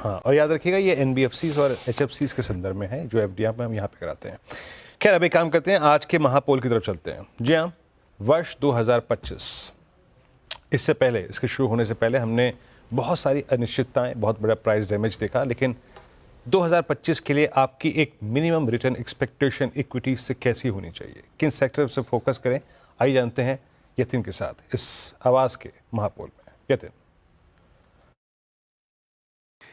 हाँ, और याद रखिएगा ये एनबीएफसीज और एचएफसीज के संदर्भ में है जो एफडीआई पे हम यहाँ पे कराते हैं। खैर, अब एक काम करते हैं, आज के महापोल की तरफ चलते हैं। जी हाँ, वर्ष 2025, इससे पहले, इसके शुरू होने से पहले हमने बहुत सारी अनिश्चितताएं, बहुत बड़ा प्राइस डैमेज देखा, लेकिन 2025 के लिए आपकी एक मिनिमम रिटर्न एक्सपेक्टेशन इक्विटी से कैसी होनी चाहिए, किन सेक्टर से फोकस करें, आइए जानते हैं यतिन के साथ इस आवाज़ के महापोल में। यतिन।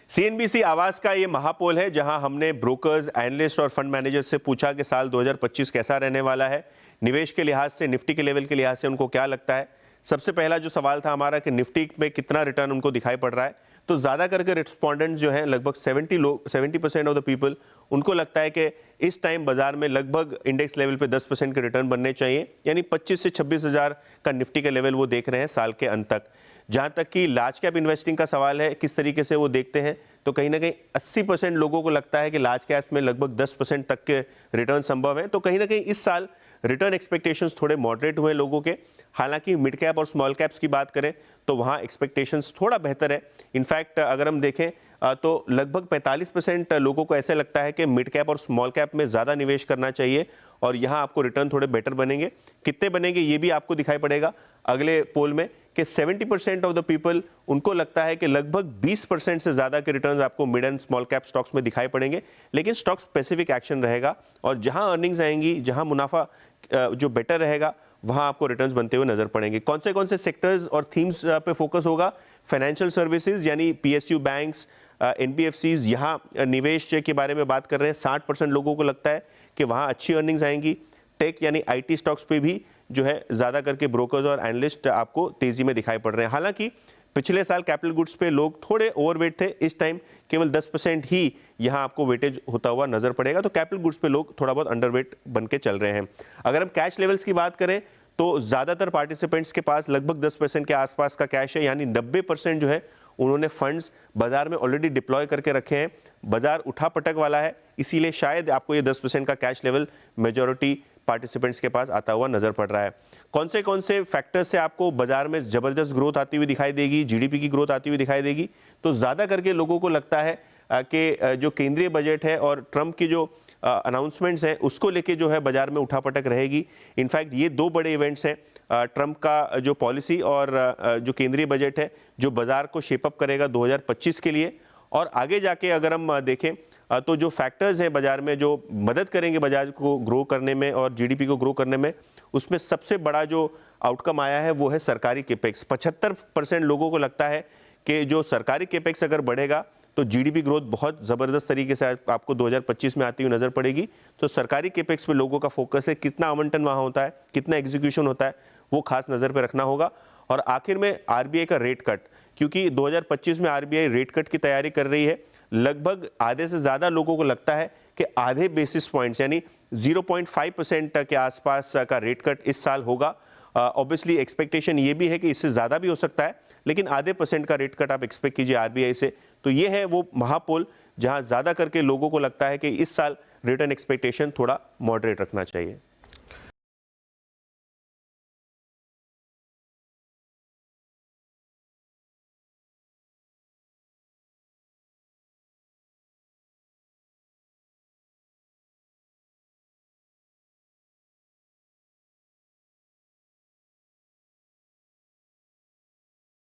सीएनबीसी आवाज का ये महापोल है जहां हमने ब्रोकर्स, एनालिस्ट और फंड मैनेजर्स से पूछा कि साल 2025 कैसा रहने वाला है, निवेश के लिहाज से, निफ्टी के लेवल के लिहाज से उनको क्या लगता है। सबसे पहला जो सवाल था हमारा कि निफ्टी में कितना रिटर्न उनको दिखाई पड़ रहा है, तो ज़्यादा करके रिस्पॉन्डेंट्स जो हैं, लगभग 70% ऑफ द पीपल, उनको लगता है कि इस टाइम बाजार में लगभग इंडेक्स लेवल पे 10% के रिटर्न बनने चाहिए, यानी 25 से 26 हज़ार का निफ्टी के लेवल वो देख रहे हैं साल के अंत तक। जहां तक कि लार्ज कैप इन्वेस्टिंग का सवाल है, किस तरीके से वो देखते हैं, तो कहीं ना कहीं 80% लोगों को लगता है कि लार्ज कैप्स में लगभग 10% तक के रिटर्न संभव है। तो कहीं ना कहीं इस साल रिटर्न एक्सपेक्टेशंस थोड़े मॉडरेट हुए लोगों के। हालांकि मिड कैप और स्मॉल कैप्स की बात करें तो वहां एक्सपेक्टेशंस थोड़ा बेहतर है। इनफैक्ट अगर हम देखें तो लगभग 45% लोगों को ऐसे लगता है कि मिड कैप और स्मॉल कैप में ज़्यादा निवेश करना चाहिए और यहाँ आपको रिटर्न थोड़े बेटर बनेंगे। कितने बनेंगे ये भी आपको दिखाई पड़ेगा अगले पोल में कि 70% ऑफ द पीपल, उनको लगता है कि लगभग 20% से ज़्यादा के रिटर्न्स आपको mid and small cap stocks में दिखाई पड़ेंगे। लेकिन स्टॉक स्पेसिफिक एक्शन रहेगा और जहां अर्निंग्स आएंगी, जहां मुनाफा जो बेटर रहेगा, वहां आपको रिटर्न्स बनते हुए नजर पड़ेंगे। कौन से सेक्टर्स और थीम्स पे फोकस होगा? फाइनेंशियल सर्विसेज यानी पीएसयू बैंक्स, एनबीएफसीज, यहाँ निवेश के बारे में बात कर रहे हैं। 60% लोगों को लगता है कि वहाँ अच्छी अर्निंग्स आएंगी। टेक यानी आईटी स्टॉक्स पे भी जो है ज़्यादा करके ब्रोकर्स और एनालिस्ट आपको तेज़ी में दिखाई पड़ रहे हैं। हालांकि पिछले साल कैपिटल गुड्स पे लोग थोड़े ओवरवेट थे, इस टाइम केवल 10% ही यहाँ आपको वेटेज होता हुआ नजर पड़ेगा। तो कैपिटल गुड्स पे लोग थोड़ा बहुत अंडरवेट बन के चल रहे हैं। अगर हम कैश लेवल्स की बात करें तो ज़्यादातर पार्टिसिपेंट्स के पास लगभग 10% के आसपास का कैश है, यानी 90% जो है उन्होंने फंड्स बाजार में ऑलरेडी डिप्लॉय करके रखे हैं। बाजार उठापटक वाला है, इसीलिए शायद आपको ये 10% का कैश लेवल मेजॉरिटी पार्टिसिपेंट्स के पास आता हुआ नजर पड़ रहा है। कौन से फैक्टर्स से आपको बाजार में जबरदस्त ग्रोथ आती हुई दिखाई देगी, जीडीपी की ग्रोथ आती हुई दिखाई देगी? तो ज़्यादा करके लोगों को लगता है कि जो केंद्रीय बजट है और ट्रंप की जो अनाउंसमेंट्स हैं उसको लेके जो है बाजार में उठापटक रहेगी। इनफैक्ट ये दो बड़े इवेंट्स हैं, ट्रंप का जो पॉलिसी और जो केंद्रीय बजट है, जो बाजार को शेपअप करेगा 2025 के लिए। और आगे जाके अगर हम देखें तो जो फैक्टर्स हैं बाजार में जो मदद करेंगे बाजार को ग्रो करने में और जीडीपी को ग्रो करने में, उसमें सबसे बड़ा जो आउटकम आया है वो है सरकारी केपेक्स। 75% लोगों को लगता है कि जो सरकारी केपेक्स अगर बढ़ेगा तो जीडीपी ग्रोथ बहुत ज़बरदस्त तरीके से आपको 2025 में आती हुई नज़र पड़ेगी। तो सरकारी केपेक्स पे लोगों का फोकस है, कितना आवंटन वहाँ होता है, कितना एग्जीक्यूशन होता है, वो खास नज़र पे रखना होगा। और आखिर में आरबीआई का रेट कट, क्योंकि 2025 में आरबीआई रेट कट की तैयारी कर रही है। लगभग आधे से ज़्यादा लोगों को लगता है कि आधे बेसिस पॉइंट्स यानी 0.5% के आसपास का रेट कट इस साल होगा। ऑब्वियसली एक्सपेक्टेशन ये भी है कि इससे ज़्यादा भी हो सकता है, लेकिन आधे % का रेट कट आप एक्सपेक्ट कीजिए आरबीआई से। तो ये है वो महापोल जहां ज़्यादा करके लोगों को लगता है कि इस साल रिटर्न एक्सपेक्टेशन थोड़ा मॉडरेट रखना चाहिए।